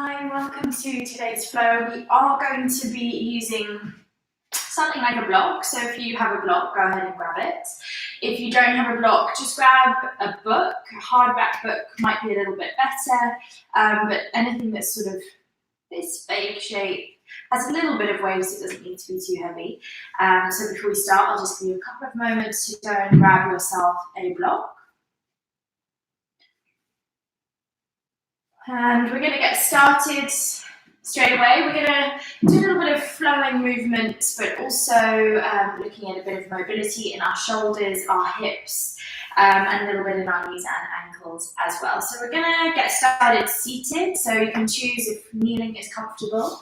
Hi, welcome to today's flow. We are going to be using something like a block. So if you have a block, go ahead and grab it. If you don't have a block, just grab a book. A hardback book might be a little bit better, but anything that's sort of this fake shape has a little bit of weight, so it doesn't need to be too heavy. So before we start, I'll just give you a couple of moments to go and grab yourself a block. And we're going to get started straight away. We're going to do a little bit of flowing movement, but also looking at a bit of mobility in our shoulders, our hips, and a little bit in our knees and ankles as well. So we're going to get started seated. So you can choose if kneeling is comfortable.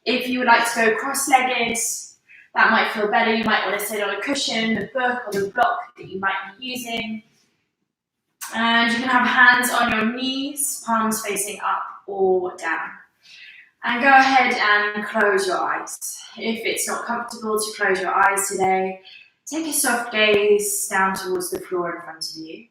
If you would like to go cross-legged, that might feel better. You might want to sit on a cushion, the book, or the block that you might be using. And you can have hands on your knees, palms facing up or down. And go ahead and close your eyes. If it's not comfortable to close your eyes today, take a soft gaze down towards the floor in front of you.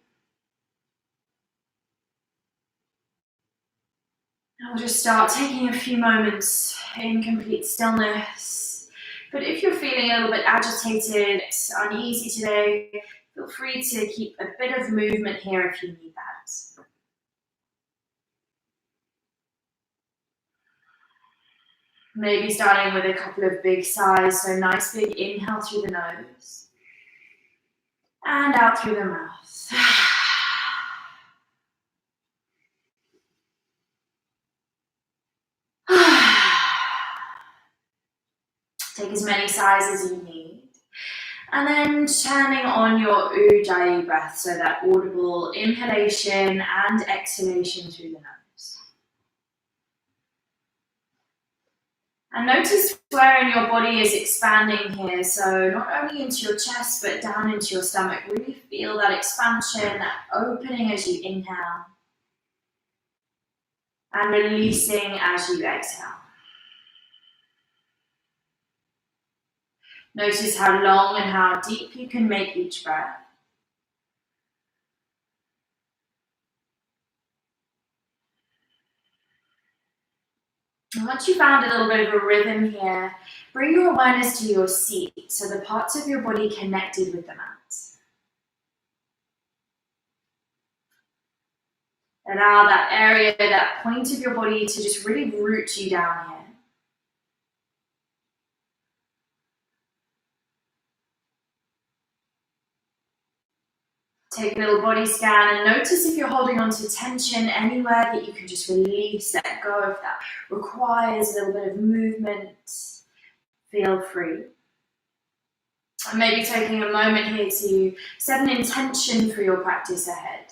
And we'll just start taking a few moments in complete stillness. But if you're feeling a little bit agitated, uneasy today, feel free to keep a bit of movement here if you need that. Maybe starting with a couple of big sighs, so nice big inhale through the nose and out through the mouth. Take as many sighs as you need. And then turning on your Ujjayi breath, so that audible inhalation and exhalation through the nose. And notice where in your body is expanding here, so not only into your chest, but down into your stomach. Really feel that expansion, that opening as you inhale, and releasing as you exhale. Notice how long and how deep you can make each breath. And once you found a little bit of a rhythm here, bring your awareness to your seat, so the parts of your body connected with the mat. Allow that area, that point of your body to just really root you down here. Take a little body scan and notice if you're holding on to tension anywhere that you can just release, let go of that. Requires a little bit of movement. Feel free. And maybe taking a moment here to set an intention for your practice ahead.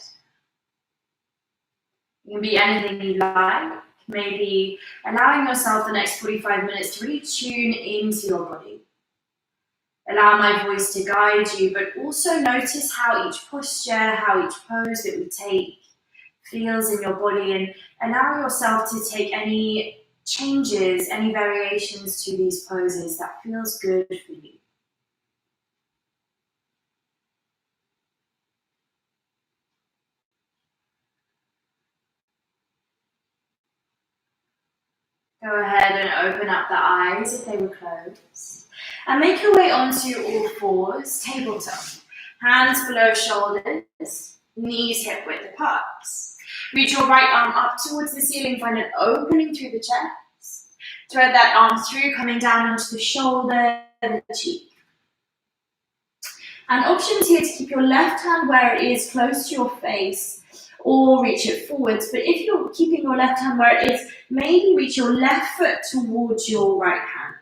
It can be anything you like. Maybe allowing yourself the next 45 minutes to really tune into your body. Allow my voice to guide you, but also notice how each posture, how each pose that we take feels in your body, and allow yourself to take any changes, any variations to these poses that feels good for you. Go ahead and open up the eyes if they were closed. And make your way onto all fours, tabletop. Hands below shoulders, knees hip width apart. Reach your right arm up towards the ceiling, find an opening through the chest. Thread that arm through, coming down onto the shoulder and the cheek. And options here to keep your left hand where it is, close to your face, or reach it forwards. But if you're keeping your left hand where it is, maybe reach your left foot towards your right hand.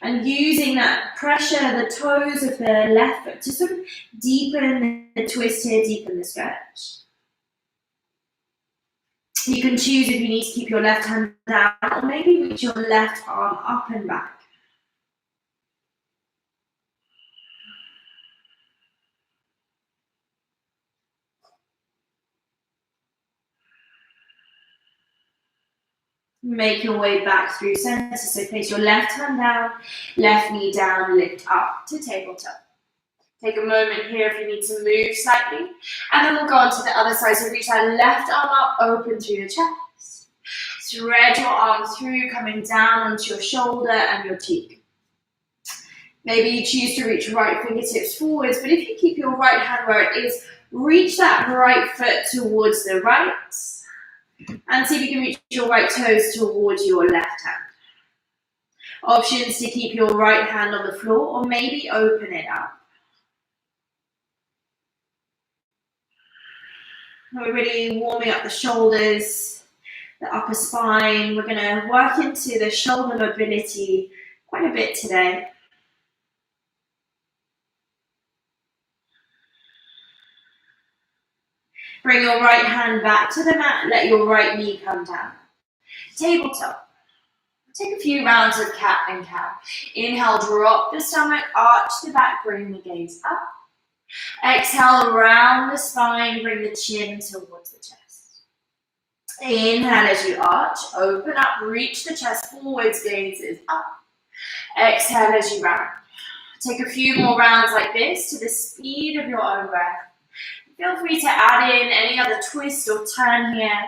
And using that pressure, the toes of the left foot to sort of deepen the twist here, deepen the stretch. You can choose if you need to keep your left hand down, or maybe reach your left arm up and back. Make your way back through center, so place your left hand down, left knee down, lift up to tabletop. Take a moment here if you need to move slightly, and then we'll go on to the other side. So reach that left arm up, open through the chest. Thread your arm through, coming down onto your shoulder and your cheek. Maybe you choose to reach right fingertips forwards, but if you keep your right hand where it is, reach that right foot towards the right, and see if you can reach your right toes towards your left hand. Options to keep your right hand on the floor, or maybe open it up. We're really warming up the shoulders, the upper spine. We're going to work into the shoulder mobility quite a bit today. Bring your right hand back to the mat, let your right knee come down. Tabletop. Take a few rounds of cat and cow. Inhale, drop the stomach, arch the back, bring the gaze up. Exhale, round the spine, bring the chin towards the chest. Inhale as you arch, open up, reach the chest forwards, gaze is up. Exhale as you round. Take a few more rounds like this to the speed of your own breath. Feel free to add in any other twist or turn here.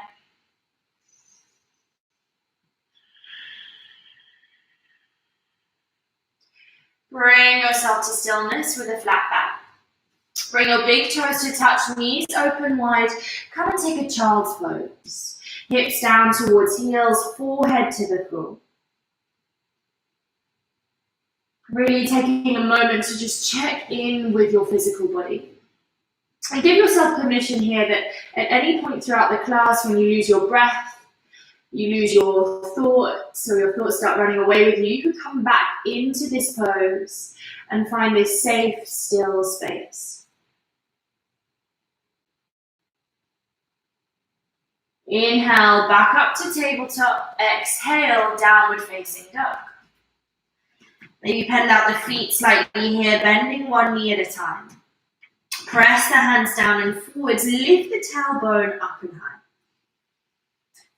Bring yourself to stillness with a flat back. Bring your big toes to touch, knees open wide. Come and take a child's pose. Hips down towards heels, forehead to the floor. Really taking a moment to just check in with your physical body. And give yourself permission here that at any point throughout the class, when you lose your breath, you lose your thoughts, or your thoughts start running away with you, you can come back into this pose and find this safe, still space. Inhale, back up to tabletop. Exhale, downward facing dog. Maybe bend out the feet slightly here, bending one knee at a time. Press the hands down and forwards, lift the tailbone up and high.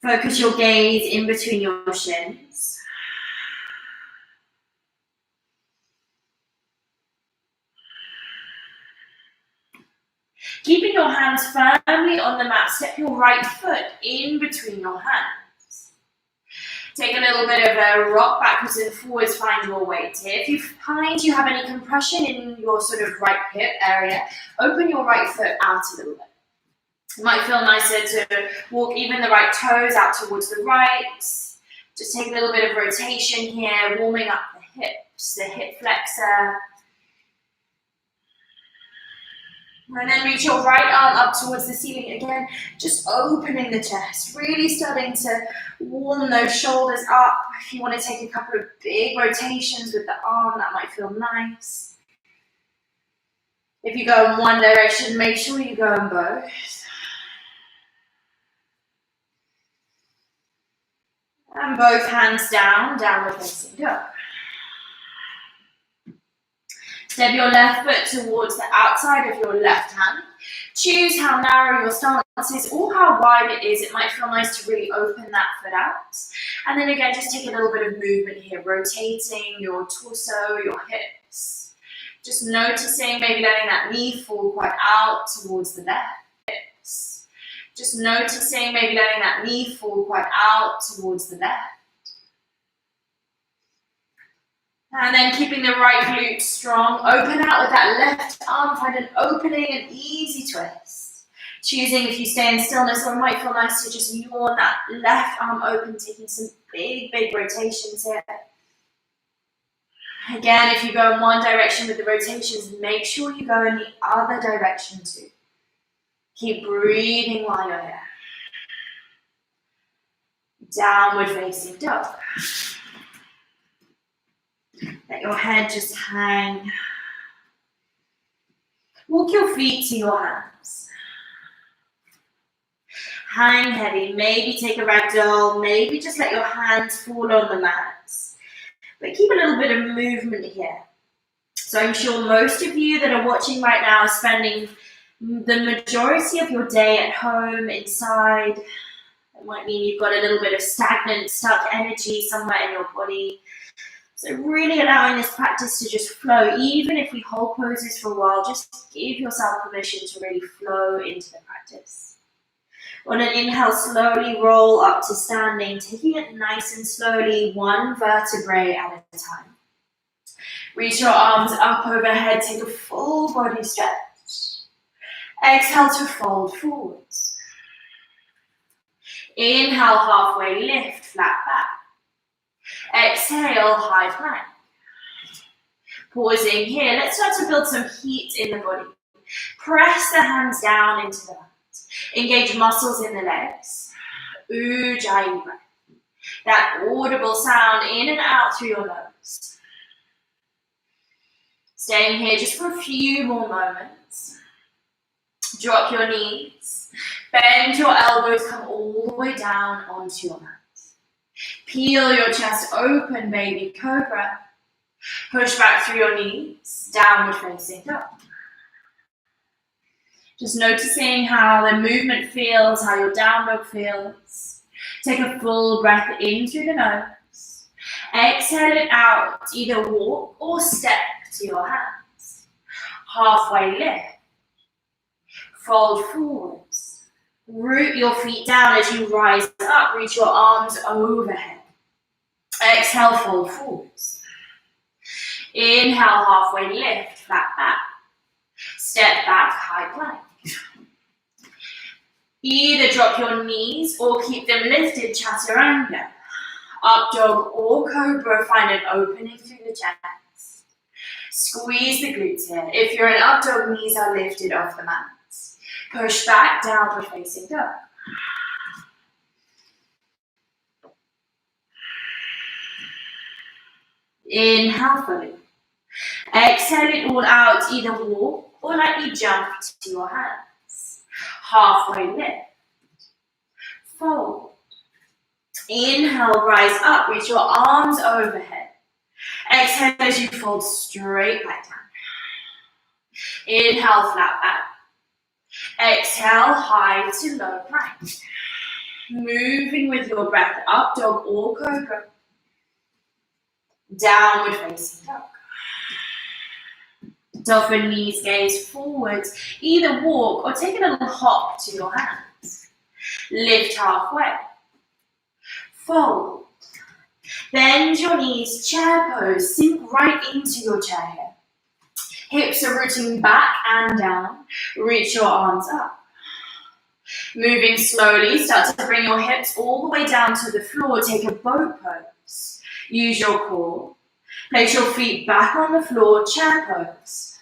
Focus your gaze in between your shins. Keeping your hands firmly on the mat, step your right foot in between your hands. Take a little bit of a rock backwards and forwards, find your weight here. If you find you have any compression in your sort of right hip area, open your right foot out a little bit. It might feel nicer to walk even the right toes out towards the right. Just take a little bit of rotation here, warming up the hips, the hip flexor. And then reach your right arm up towards the ceiling again, just opening the chest, really starting to warm those shoulders up. If you want to take a couple of big rotations with the arm, that might feel nice. If you go in one direction, make sure you go in both. And both hands down, downward facing dog. Step your left foot towards the outside of your left hand. Choose how narrow your stance is or how wide it is. It might feel nice to really open that foot out. And then again, just take a little bit of movement here, rotating your torso, your hips. Just noticing, maybe letting that knee fall quite out towards the left. Hips. Just noticing, maybe letting that knee fall quite out towards the left. And then keeping the right glute strong, open out with that left arm, find an opening, an easy twist. Choosing if you stay in stillness, or it might feel nice to just yawn that left arm open, taking some big, big rotations here. Again, if you go in one direction with the rotations, make sure you go in the other direction too. Keep breathing while you're here. Downward facing dog. Let your head just hang. Walk your feet to your hands. Hang heavy. Maybe take a ragdoll. Maybe just let your hands fall on the mats. But keep a little bit of movement here. So I'm sure most of you that are watching right now are spending the majority of your day at home, inside. It might mean you've got a little bit of stagnant, stuck energy somewhere in your body. So really allowing this practice to just flow. Even if we hold poses for a while, just give yourself permission to really flow into the practice. On an inhale, slowly roll up to standing, taking it nice and slowly, one vertebrae at a time. Reach your arms up overhead, take a full body stretch. Exhale to fold forwards. Inhale, halfway lift, flat back. Exhale, high plank. Pausing here, let's start to build some heat in the body. Press the hands down into the mat. Engage muscles in the legs. Ujjayi breath. That audible sound in and out through your nose. Staying here just for a few more moments. Drop your knees. Bend your elbows, come all the way down onto your mat. Peel your chest open, baby cobra. Push back through your knees, downward facing dog. Just noticing how the movement feels, how your down dog feels. Take a full breath in through the nose. Exhale it out, either walk or step to your hands. Halfway lift. Fold forwards. Root your feet down as you rise up. Reach your arms overhead. Exhale, fold forwards. Inhale, halfway lift, flat back. Step back, high plank. Either drop your knees or keep them lifted, chaturanga. Up dog or cobra, find an opening through the chest. Squeeze the glutes here. If you're in up dog, knees are lifted off the mat. Push back, downward facing dog. Inhale fully. Exhale it all out, either walk or lightly jump to your hands. Halfway lift. Fold. Inhale, rise up, reach your arms overhead. Exhale as you fold straight back down. Inhale, flat back. Exhale, high to low plank. Moving with your breath, up dog or cobra. Downward facing dog. Soften knees, gaze forwards. Either walk or take a little hop to your hands. Lift halfway. Fold. Bend your knees, chair pose. Sink right into your chair here. Hips are rooting back and down. Reach your arms up. Moving slowly, start to bring your hips all the way down to the floor. Take a boat pose. Use your core. Place your feet back on the floor, chair pose.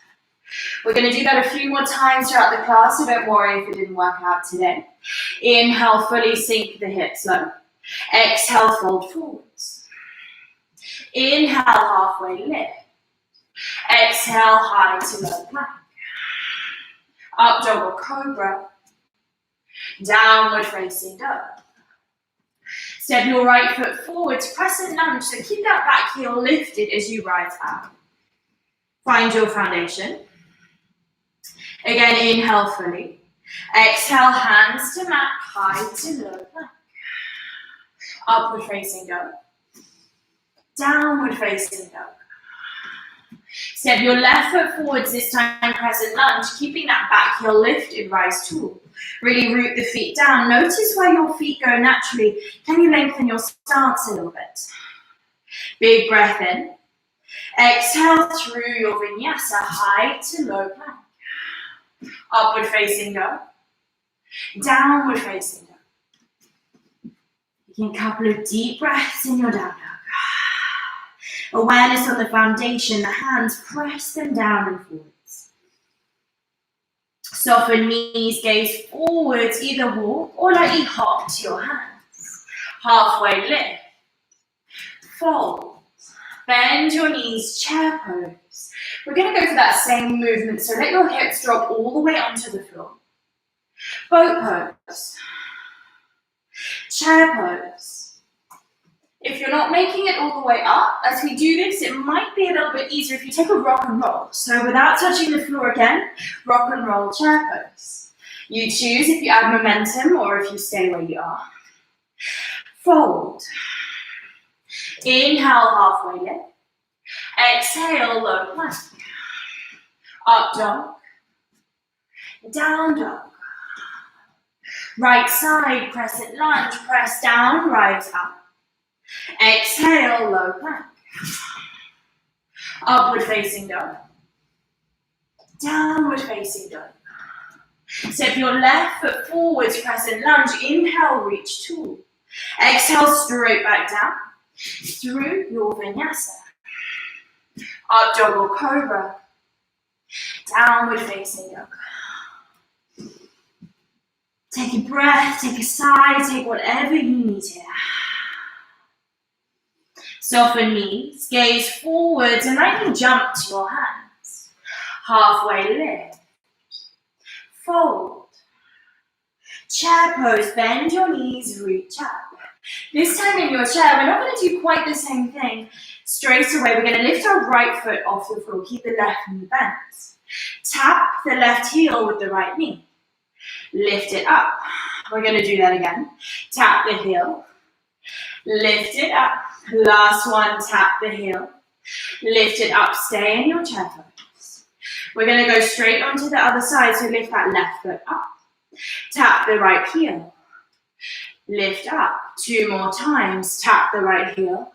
We're going to do that a few more times throughout the class, so don't worry if it didn't work out today. Inhale, fully sink the hips low. Exhale, fold forwards. Inhale, halfway lift. Exhale, high to low plank. Up dog or cobra. Downward facing dog. Step your right foot forwards, crescent lunge, so keep that back heel lifted as you rise up. Find your foundation. Again, inhale fully. Exhale, hands to mat, high to low plank. Upward facing dog. Downward facing dog. Step your left foot forwards, this time crescent lunge, keeping that back heel lifted, rise tall. Really root the feet down. Notice where your feet go naturally. Can you lengthen your stance a little bit? Big breath in. Exhale through your vinyasa, high to low plank. Upward facing dog. Downward facing dog. Taking a couple of deep breaths in your down dog. Awareness on the foundation, the hands, press them down and forwards. Soften knees, gaze forwards, either walk or lightly hop to your hands. Halfway lift. Fold. Bend your knees, chair pose. We're going to go for that same movement, so let your hips drop all the way onto the floor. Boat pose. Chair pose. If you're not making it all the way up, as we do this, it might be a little bit easier if you take a rock and roll. So without touching the floor again, rock and roll chair pose. You choose if you add momentum or if you stay where you are. Fold. Inhale, halfway lift. Exhale, low plank. Up dog. Down dog. Right side, crescent lunge, press down, right up. Exhale, low plank. Upward facing dog. Downward facing dog. Step your left foot forwards, crescent lunge. Inhale, reach tall. Exhale, straight back down through your vinyasa. Up dog or cobra. Downward facing dog. Take a breath, take a sigh, take whatever you need here. Soften knees, gaze forwards and lightly jump to your hands. Halfway lift. Fold. Chair pose, bend your knees, reach up. This time in your chair, we're not going to do quite the same thing straight away. We're going to lift our right foot off the floor, keep the left knee bent. Tap the left heel with the right knee. Lift it up. We're going to do that again. Tap the heel. Lift it up. Last one, tap the heel. Lift it up. Stay in your chair pose. We're going to go straight onto the other side, so lift that left foot up. Tap the right heel. Lift up. 2 more times. Tap the right heel.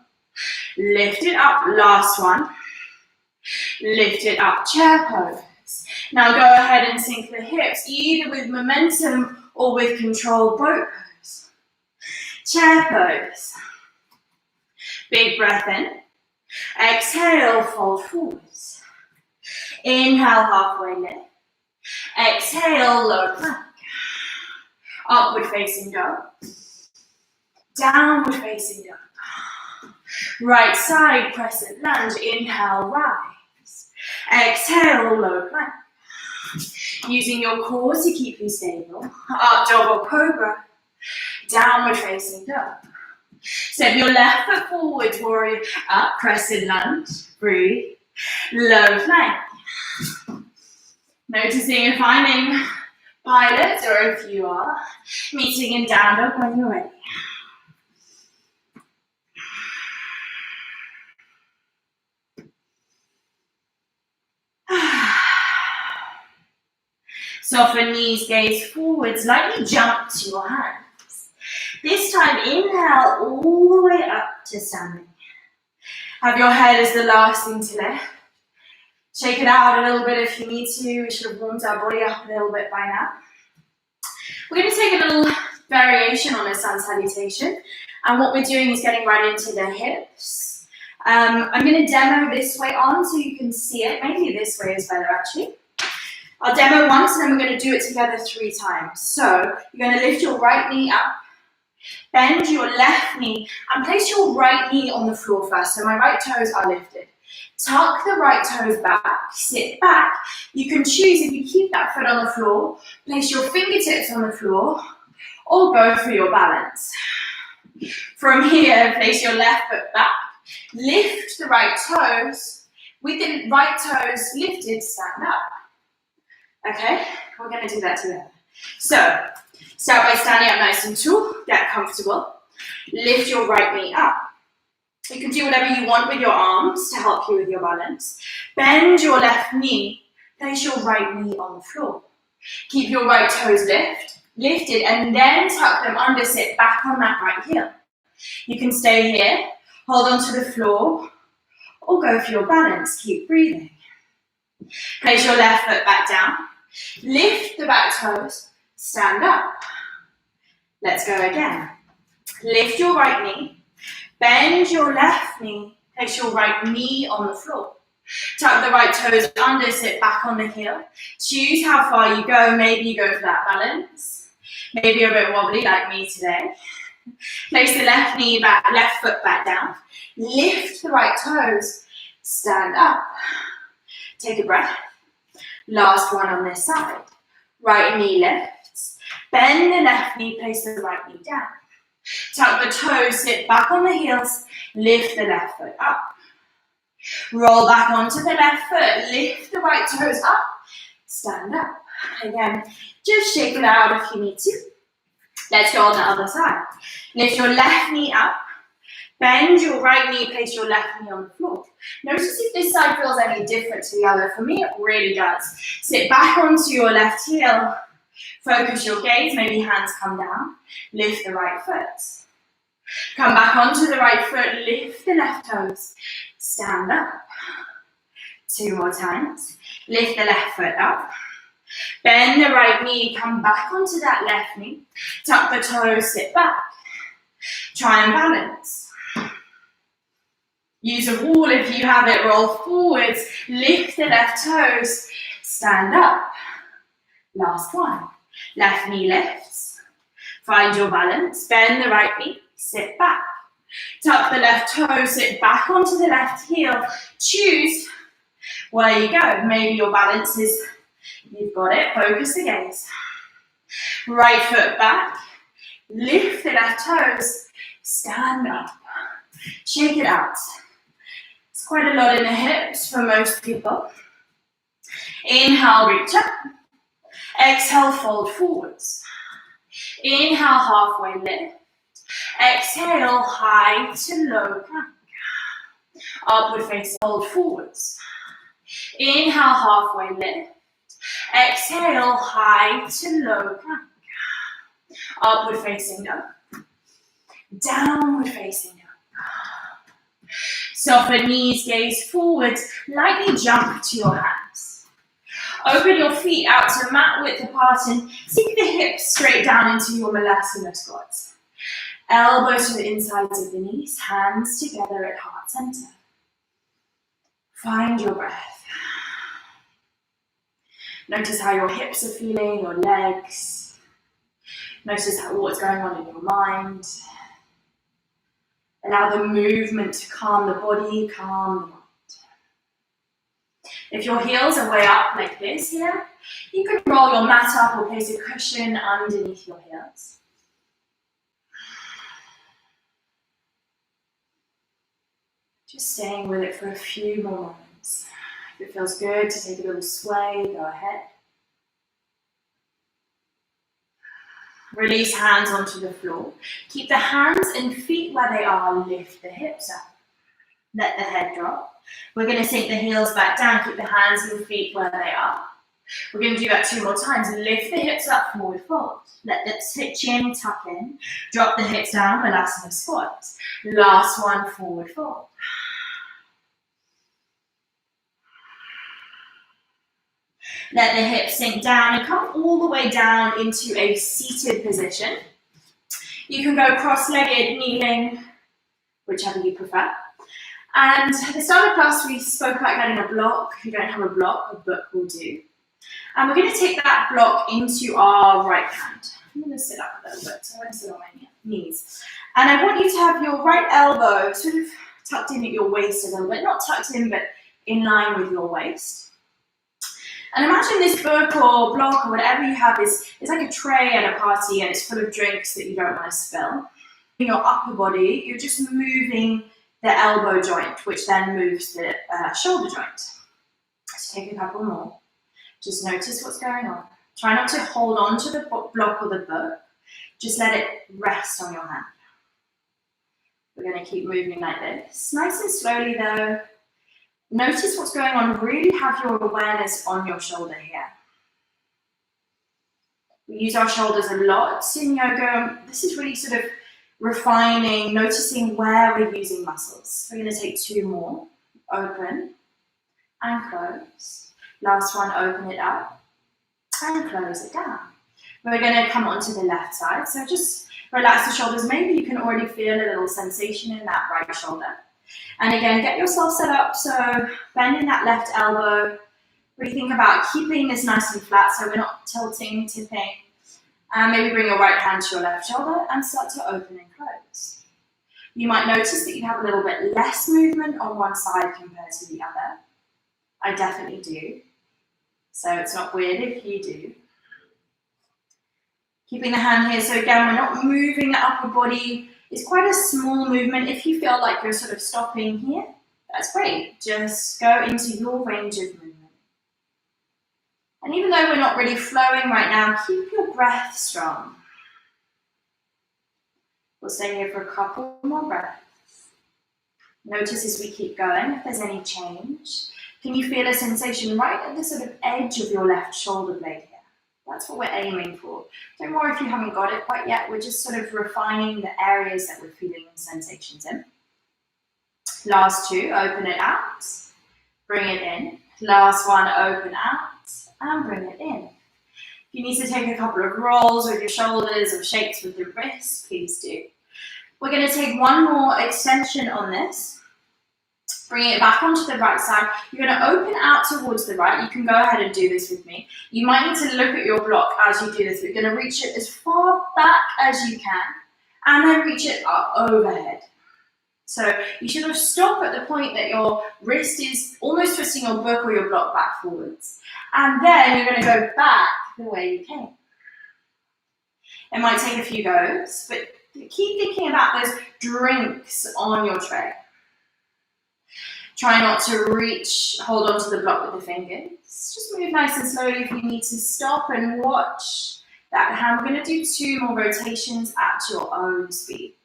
Lift it up. Last one. Lift it up. Chair pose. Now go ahead and sink the hips, either with momentum or with control, boat pose. Chair pose. Big breath in. Exhale, fold forwards. Inhale, halfway lift. Exhale, low plank. Upward facing dog. Downward facing dog. Right side, crescent lunge. Inhale, rise. Exhale, low plank. Using your core to keep you stable. Up dog or cobra. Downward facing dog. Step your left foot forward, warrior up, crescent lunge. Breathe. Low plank. Noticing and finding pilot, or if you are, meeting in down dog when you're ready. Soften knees, gaze forwards, lightly jump to your hands. This time, inhale all the way up to standing. Have your head as the last thing to lift. Shake it out a little bit if you need to. We should have warmed our body up a little bit by now. We're going to take a little variation on a sun salutation. And what we're doing is getting right into the hips. I'm going to demo this way on so you can see it. Maybe this way is better actually. I'll demo once and then we're going to do it together 3 times. So you're going to lift your right knee up, bend your left knee, and place your right knee on the floor first. So my right toes are lifted. Tuck the right toes back, sit back. You can choose, if you keep that foot on the floor, place your fingertips on the floor, or go for your balance. From here, place your left foot back, lift the right toes. With the right toes lifted, stand up. Okay, we're going to do that together. So, start by standing up nice and tall, get comfortable. Lift your right knee up. You can do whatever you want with your arms to help you with your balance. Bend your left knee, place your right knee on the floor. Keep your right toes lifted, and then tuck them under, sit back on that right heel. You can stay here, hold onto the floor, or go for your balance. Keep breathing. Place your left foot back down. Lift the back toes, stand up. Let's go again. Lift your right knee, bend your left knee, place your right knee on the floor. Tuck the right toes under, sit back on the heel. Choose how far you go. Maybe you go for that balance. Maybe you're a bit wobbly like me today. Place the left knee back, left foot back down. Lift the right toes, stand up. Take a breath. Last one on this side. Right knee lifts. Bend the left knee, place the right knee down. Tuck the toes, sit back on the heels, lift the left foot up. Roll back onto the left foot, lift the right toes up, stand up. Again, just shake it out if you need to. Let's go on the other side. Lift your left knee up, bend your right knee, place your left knee on the floor. Notice if this side feels any different to the other. For me, it really does. Sit back onto your left heel, Focus your gaze, maybe hands come down. Lift the right foot. Come back onto the right foot, lift the left toes. Stand up. 2 more times. Lift the left foot up. Bend the right knee, come back onto that left knee. Tuck the toes, sit back. Try and balance. Use a wall if you have it, roll forwards. Lift the left toes, stand up. Last one. Left knee lifts. Find your balance, bend the right knee, sit back. Tuck the left toe, sit back onto the left heel. Choose where you go. Maybe your balance is, you've got it, focus the gaze. Right foot back, lift the left toes, stand up. Shake it out. It's quite a lot in the hips for most people. Inhale, reach up. Exhale, fold forwards. Inhale, halfway lift. Exhale, high to low plank. Upward facing, fold forwards. Inhale, halfway lift. Exhale, high to low plank. Upward facing dog. Downward facing dog. Soften knees, gaze forwards. Lightly jump to your hands. Open your feet out to mat width apart and sink the hips straight down into your Malasana squats. Elbows to the insides of the knees, hands together at heart center. Find your breath. Notice how your hips are feeling, your legs. Notice what's going on in your mind. Allow the movement to calm the body, calm the mind. If your heels are way up like this here, you can roll your mat up or place a cushion underneath your heels. Just staying with it for a few more moments. If it feels good to take a little sway, go ahead. Release hands onto the floor. Keep the hands and feet where they are. Lift the hips up. Let the head drop. We're going to sink the heels back down. Keep the hands and feet where they are. We're going to do that 2 more times. Lift the hips up, forward fold. Let the chin tuck in. Drop the hips down, Malasana squat. Last one, forward fold. Let the hips sink down and come all the way down into a seated position. You can go cross-legged, kneeling, whichever you prefer. And at the start of class, we spoke about getting a block. If you don't have a block, a book will do. And we're going to take that block into our right hand. I'm going to sit up a little bit, so I'm going to sit on my knees. And I want you to have your right elbow sort of tucked in at your waist a little bit. Not tucked in, but in line with your waist. And imagine this book or block or whatever you have is like a tray at a party and it's full of drinks that you don't want to spill. In your upper body, you're just moving the elbow joint, which then moves the shoulder joint. So take a couple more. Just notice what's going on. Try not to hold on to the block or the book. Just let it rest on your hand. We're going to keep moving like this. Nice and slowly though. Notice what's going on. Really have your awareness on your shoulder here. We use our shoulders a lot in yoga. This is really sort of refining, noticing where we're using muscles. We're going to take 2 more. Open and close. Last one, open it up and close it down. We're going to come onto the left side. So just relax the shoulders. Maybe you can already feel a little sensation in that right shoulder. And again, get yourself set up, so bending that left elbow. Really think about keeping this nice and flat so we're not tilting, tipping. And maybe bring your right hand to your left shoulder and start to open and close. You might notice that you have a little bit less movement on one side compared to the other. I definitely do. So it's not weird if you do. Keeping the hand here, so again, we're not moving the upper body. It's quite a small movement. If you feel like you're sort of stopping here, that's great. Just go into your range of movement. And even though we're not really flowing right now, keep your breath strong. We'll stay here for a couple more breaths. Notice as we keep going if there's any change. Can you feel a sensation right at the sort of edge of your left shoulder blade here? That's what we're aiming for. Don't worry if you haven't got it quite yet. We're just sort of refining the areas that we're feeling the sensations in. Last two, open it out, bring it in. Last one, open out and bring it in. If you need to take a couple of rolls with your shoulders or shakes with the wrists, please do. We're going to take one more extension on this. Bring it back onto the right side. You're going to open out towards the right. You can go ahead and do this with me. You might need to look at your block as you do this. You're going to reach it as far back as you can and then reach it up overhead. So you should have stopped at the point that your wrist is almost twisting your book or your block back forwards. And then you're going to go back the way you came. It might take a few goes, but keep thinking about those drinks on your tray. Try not to hold onto the block with the fingers. Just move nice and slowly if you need to stop and watch that hand. We're going to do 2 more rotations at your own speed.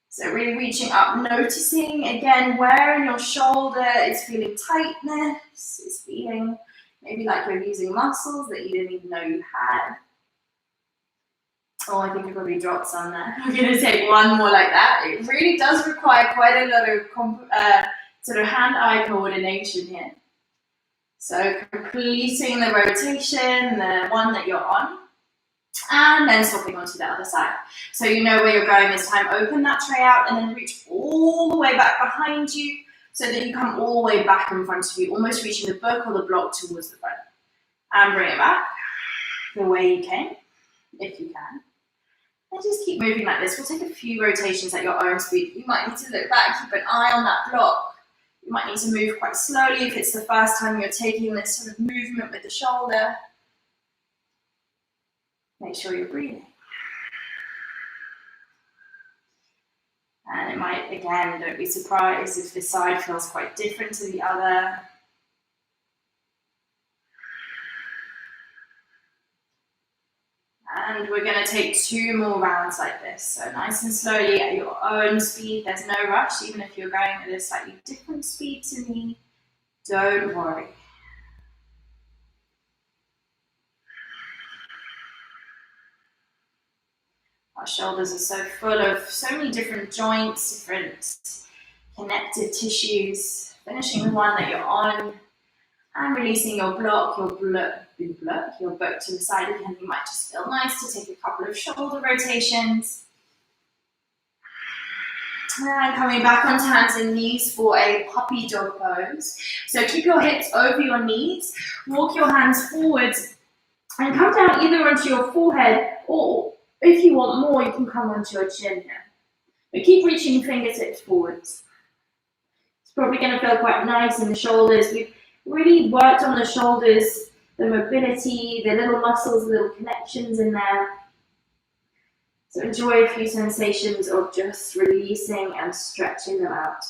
So really reaching up, noticing again where in your shoulder is feeling tightness, is feeling maybe like you're using muscles that you didn't even know you had. Oh, I think I probably dropped some there. I'm going to take one more like that. It really does require quite a lot of sort of hand-eye coordination here. So completing the rotation, the one that you're on, and then swapping onto the other side. So you know where you're going this time. Open that tray out and then reach all the way back behind you so that you come all the way back in front of you, almost reaching the book or the block towards the front. And bring it back the way you came, if you can. And just keep moving like this. We'll take a few rotations at your own speed. You might need to look back, keep an eye on that block. You might need to move quite slowly if it's the first time you're taking this sort of movement with the shoulder. Make sure you're breathing. And it might, again, don't be surprised if this side feels quite different to the other. And we're going to take 2 more rounds like this. So nice and slowly at your own speed. There's no rush, even if you're going at a slightly different speed to me. Don't worry. Our shoulders are so full of so many different joints, different connective tissues. Finishing the one that you're on and releasing your block, your book to the side again. You might just feel nice to take a couple of shoulder rotations. And coming back onto hands and knees for a puppy dog pose. So keep your hips over your knees, walk your hands forwards and come down either onto your forehead or if you want more, you can come onto your chin here. But keep reaching fingertips forwards. It's probably going to feel quite nice in the shoulders. We've really worked on the shoulders, the mobility, the little muscles, the little connections in there. So enjoy a few sensations of just releasing and stretching them out.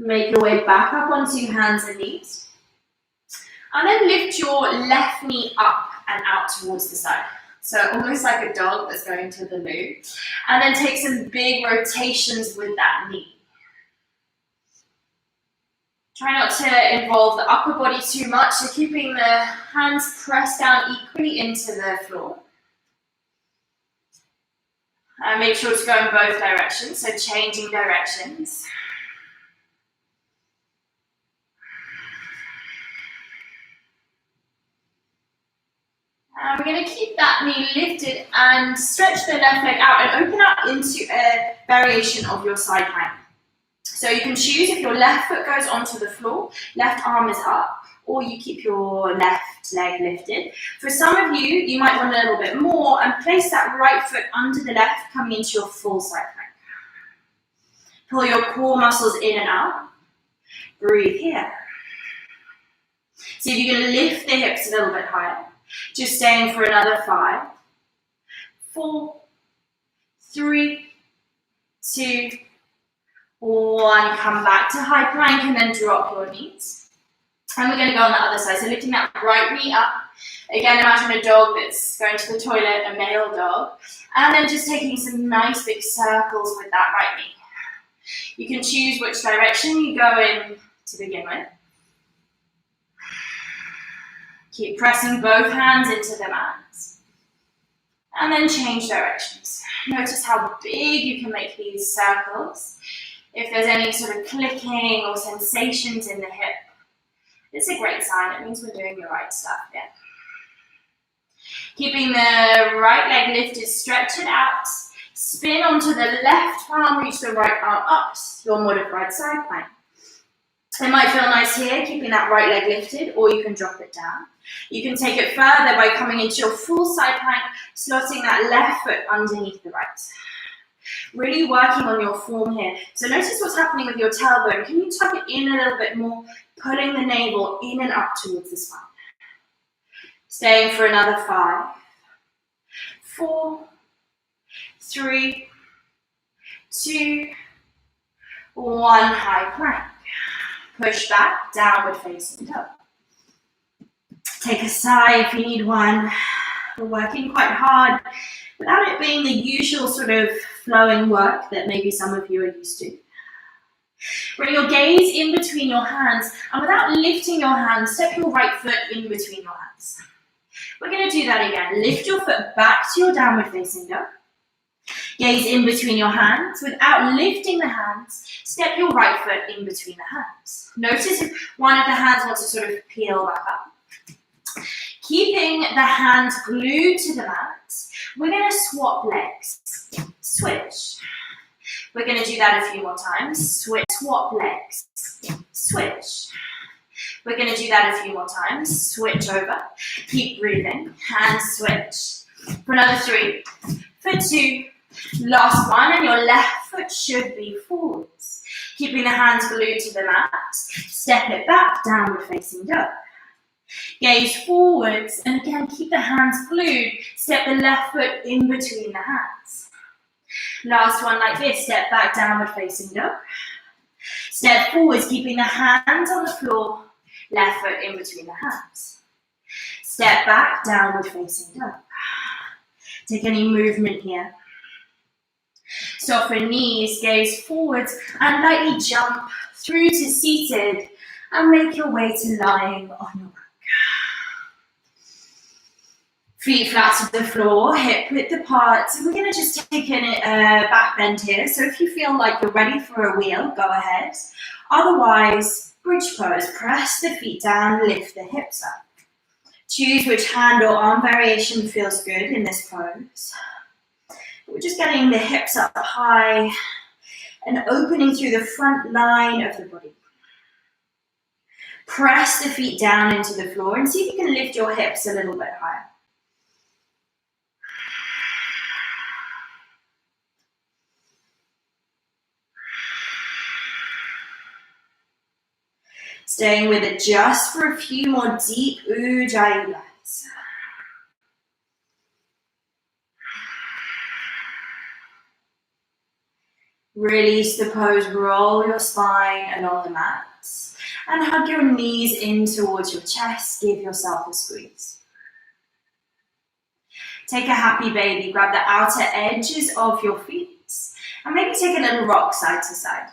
Make your way back up onto hands and knees. And then lift your left knee up and out towards the side. So almost like a dog that's going to the loo. And then take some big rotations with that knee. Try not to involve the upper body too much, so keeping the hands pressed down equally into the floor. And make sure to go in both directions, so changing directions. And we're going to keep that knee lifted and stretch the left leg out and open up into a variation of your side plank. So you can choose if your left foot goes onto the floor, left arm is up, or you keep your left leg lifted. For some of you, you might want a little bit more and place that right foot under the left, coming into your full side plank. Pull your core muscles in and out. Breathe here. See if you can lift the hips a little bit higher. Just staying for another 5, 4, 3, 2, 1. Come back to high plank and then drop your knees. And we're going to go on the other side. So lifting that right knee up. Again, imagine a dog that's going to the toilet, a male dog. And then just taking some nice big circles with that right knee. You can choose which direction you go in to begin with. Keep pressing both hands into the mat. And then change directions. Notice how big you can make these circles. If there's any sort of clicking or sensations in the hip, it's a great sign. It means we're doing the right stuff. Yeah. Keeping the right leg lifted, stretch it out. Spin onto the left palm, reach the right arm up, your modified side plank. It might feel nice here, keeping that right leg lifted, or you can drop it down. You can take it further by coming into your full side plank, slotting that left foot underneath the right. Really working on your form here. So notice what's happening with your tailbone. Can you tuck it in a little bit more, pulling the navel in and up towards the spine. Staying for another 5, 4, 3, 2, 1, high plank. Push back, downward facing dog. Take a sigh if you need one. We're working quite hard without it being the usual sort of flowing work that maybe some of you are used to. Bring your gaze in between your hands, and without lifting your hands, step your right foot in between your hands. We're going to do that again. Lift your foot back to your downward facing dog. Gaze in between your hands. Without lifting the hands, step your right foot in between the hands. Notice if one of the hands wants to sort of peel back up. Keeping the hands glued to the mat, we're going to swap legs. Switch. We're going to do that a few more times. Switch, swap legs. Switch. We're going to do that a few more times. Switch over. Keep breathing. Hand switch. For another 3, for 2, last one, and your left foot should be forwards. Keeping the hands glued to the mat. Step it back, downward facing dog. Gaze forwards, and again, keep the hands glued. Step the left foot in between the hands. Last one like this, step back, downward facing dog. Step forwards, keeping the hands on the floor, left foot in between the hands. Step back, downward facing dog. Take any movement here. Soften knees, gaze forwards, and lightly jump through to seated, and make your way to lying on your back. Feet flat to the floor, hip width apart. So we're going to just take a back bend here. So if you feel like you're ready for a wheel, go ahead. Otherwise, bridge pose. Press the feet down, lift the hips up. Choose which hand or arm variation feels good in this pose. We're just getting the hips up high and opening through the front line of the body. Press the feet down into the floor and see if you can lift your hips a little bit higher. Staying with it just for a few more deep Ujjayi breaths. Release the pose, roll your spine along the mat, and hug your knees in towards your chest. Give yourself a squeeze. Take a happy baby, grab the outer edges of your feet, and maybe take a little rock side to side.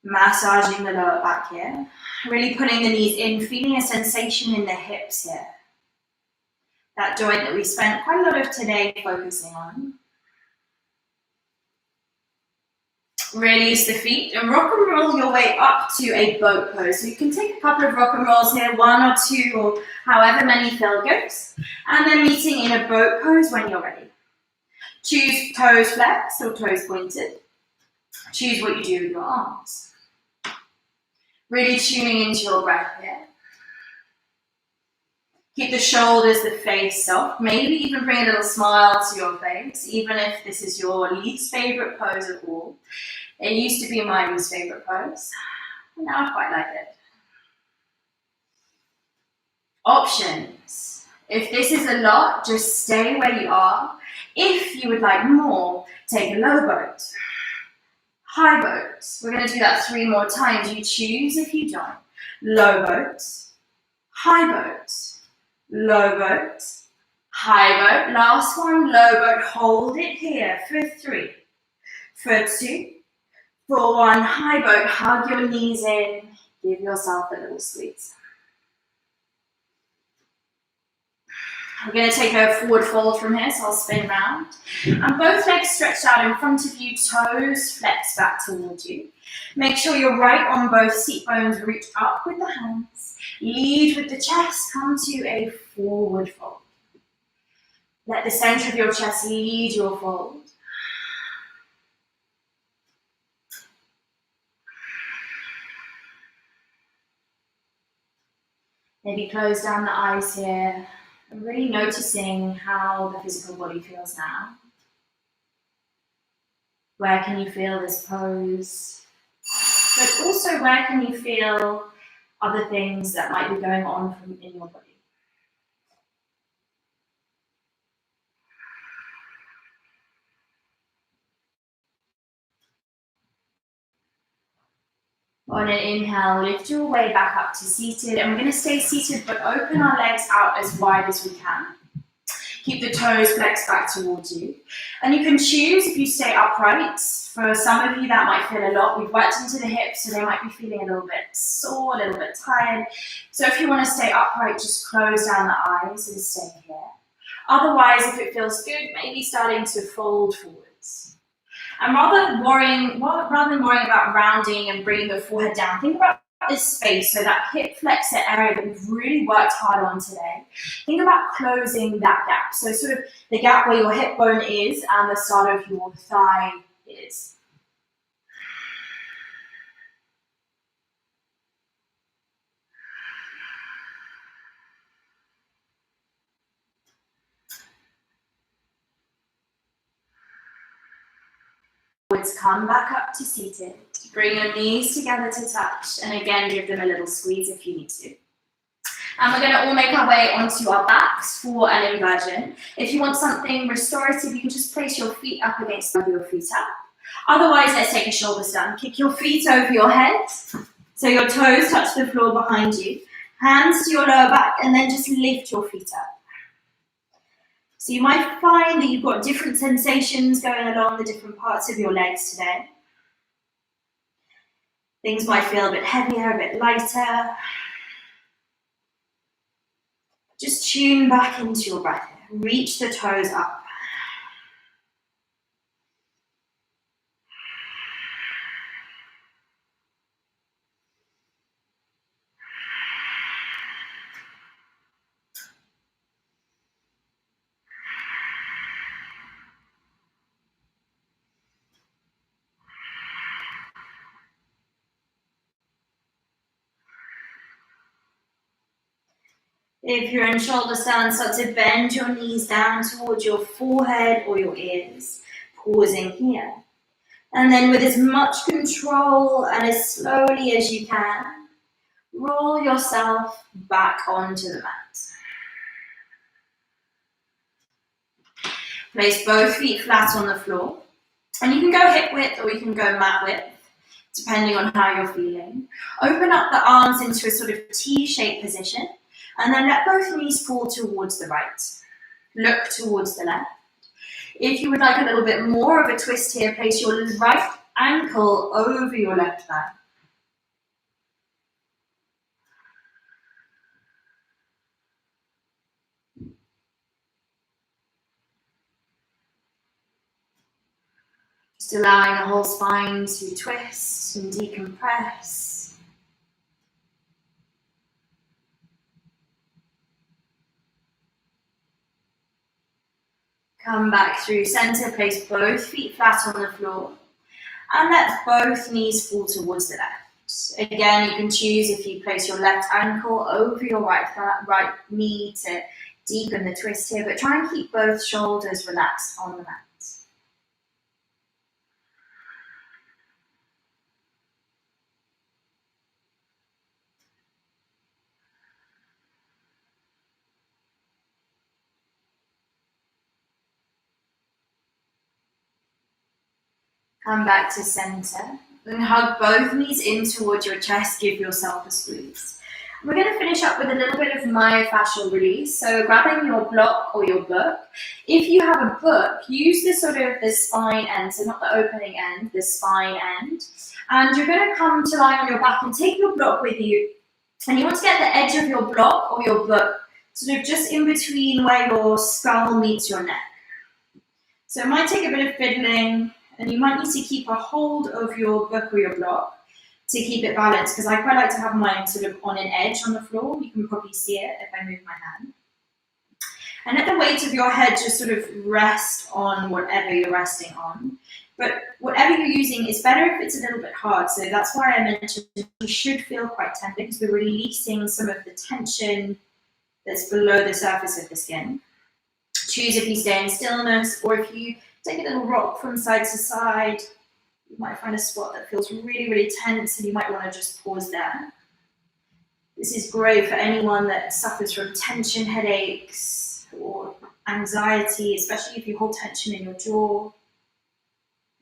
Massaging the lower back here, really putting the knees in, feeling a sensation in the hips here. That joint that we spent quite a lot of today focusing on. Release the feet and rock and roll your way up to a boat pose. So you can take a couple of rock and rolls here, 1 or 2 or however many feel good. And then meeting in a boat pose when you're ready. Choose toes flexed or toes pointed. Choose what you do with your arms. Really tuning into your breath here. Keep the shoulders, the face soft. Maybe even bring a little smile to your face, even if this is your least favorite pose of all. It used to be my least favorite pose, and now I quite like it. Options. If this is a lot, just stay where you are. If you would like more, take a low boat, high boat. We're going to do that 3 more times. You choose if you don't. Low boat, high boat, low boat, high boat. Last one, low boat. Hold it here for 3, for 2, for 1. High boat, hug your knees in. Give yourself a little squeeze. We're going to take a forward fold from here, so I'll spin round. And both legs stretched out in front of you, toes flex back towards you. Make sure you're right on both seat bones, reach up with the hands. Lead with the chest, come to a forward fold. Let the center of your chest lead your fold. Maybe close down the eyes here. And really noticing how the physical body feels now. Where can you feel this pose? But also, where can you feel other things that might be going on in your body? On an inhale, lift your way back up to seated. And we're going to stay seated, but open our legs out as wide as we can. Keep the toes flexed back towards you. And you can choose if you stay upright. For some of you, that might feel a lot. We've worked into the hips, so they might be feeling a little bit sore, a little bit tired. So if you want to stay upright, just close down the eyes and stay here. Otherwise, if it feels good, maybe starting to fold forwards. And rather than worrying about rounding and bringing the forehead down, think about this space, so that hip flexor area that we've really worked hard on today. Think about closing that gap. So sort of the gap where your hip bone is and the start of your thigh is. Come back up to seated. Bring your knees together to touch, and again, give them a little squeeze if you need to. And we're going to all make our way onto our backs for an inversion. If you want something restorative, you can just place your feet up against your feet up. Otherwise, let's take a shoulder stand. Kick your feet over your head, so your toes touch the floor behind you. Hands to your lower back, and then just lift your feet up. So you might find that you've got different sensations going along the different parts of your legs today. Things might feel a bit heavier, a bit lighter. Just tune back into your breath. Reach the toes up. If you're in shoulder stand, start to bend your knees down towards your forehead or your ears, pausing here. And then with as much control and as slowly as you can, roll yourself back onto the mat. Place both feet flat on the floor. And you can go hip width or you can go mat width, depending on how you're feeling. Open up the arms into a sort of T-shaped position. And then let both knees fall towards the right. Look towards the left. If you would like a little bit more of a twist here, place your right ankle over your left thigh. Just allowing the whole spine to twist and decompress. Come back through center, place both feet flat on the floor, and let both knees fall towards the left. Again, you can choose if you place your left ankle over your right knee to deepen the twist here, but try and keep both shoulders relaxed on the mat. Come back to center. And hug both knees in towards your chest. Give yourself a squeeze. We're going to finish up with a little bit of myofascial release. So grabbing your block or your book. If you have a book, use the sort of the spine end, so not the opening end, the spine end. And you're going to come to lie on your back and take your block with you. And you want to get the edge of your block or your book sort of just in between where your skull meets your neck. So it might take a bit of fiddling, and you might need to keep a hold of your book or your block to keep it balanced, because I quite like to have mine sort of on an edge on the floor. You can probably see it if I move my hand. And let the weight of your head just sort of rest on whatever you're resting on. But whatever you're using is better if it's a little bit hard. So that's why I mentioned you should feel quite tender, because we're releasing some of the tension that's below the surface of the skin. Choose if you stay in stillness, or if you take a little rock from side to side, you might find a spot that feels really, really tense, and you might want to just pause there. This is great for anyone that suffers from tension headaches or anxiety, especially if you hold tension in your jaw.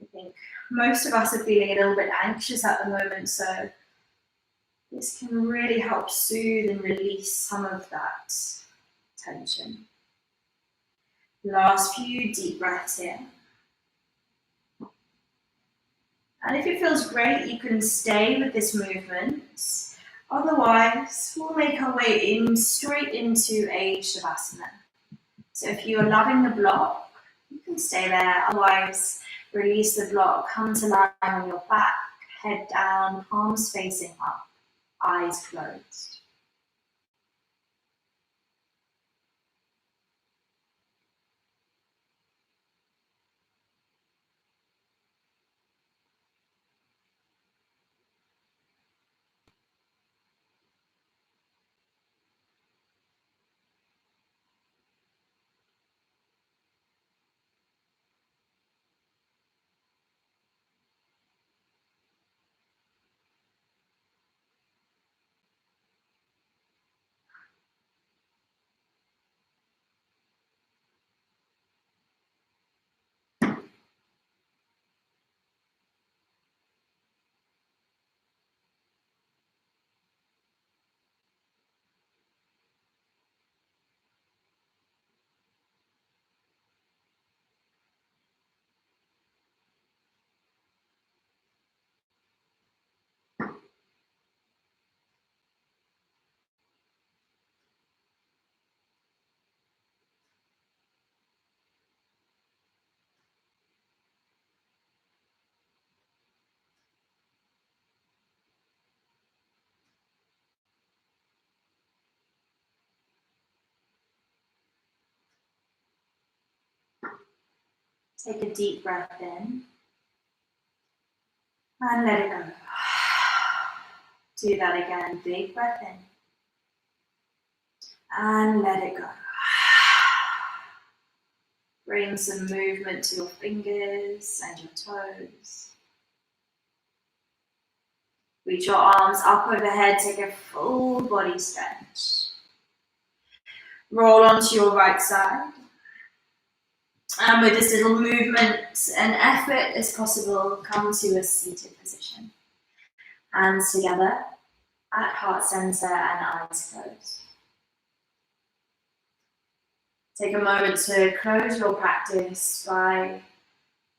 I think most of us are feeling a little bit anxious at the moment, so this can really help soothe and release some of that tension. Last few deep breaths here. And if it feels great, you can stay with this movement. Otherwise, we'll make our way in straight into a Shavasana. So if you are loving the block, you can stay there. Otherwise, release the block. Come to lie on your back, head down, palms facing up, eyes closed. Take a deep breath in and let it go. Do that again. Big breath in and let it go. Bring some movement to your fingers and your toes. Reach your arms up overhead. Take a full body stretch. Roll onto your right side. And with as little movement and effort as possible, come to a seated position. Hands together at heart center and eyes closed. Take a moment to close your practice by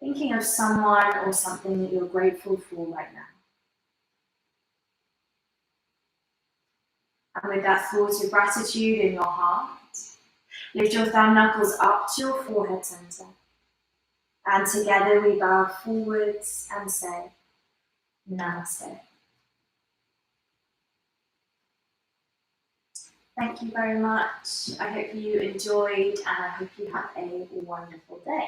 thinking of someone or something that you're grateful for right now. And with that thought of gratitude in your heart, lift your thumb knuckles up to your forehead center. And together we bow forwards and say, Namaste. Thank you very much. I hope you enjoyed, and I hope you have a wonderful day.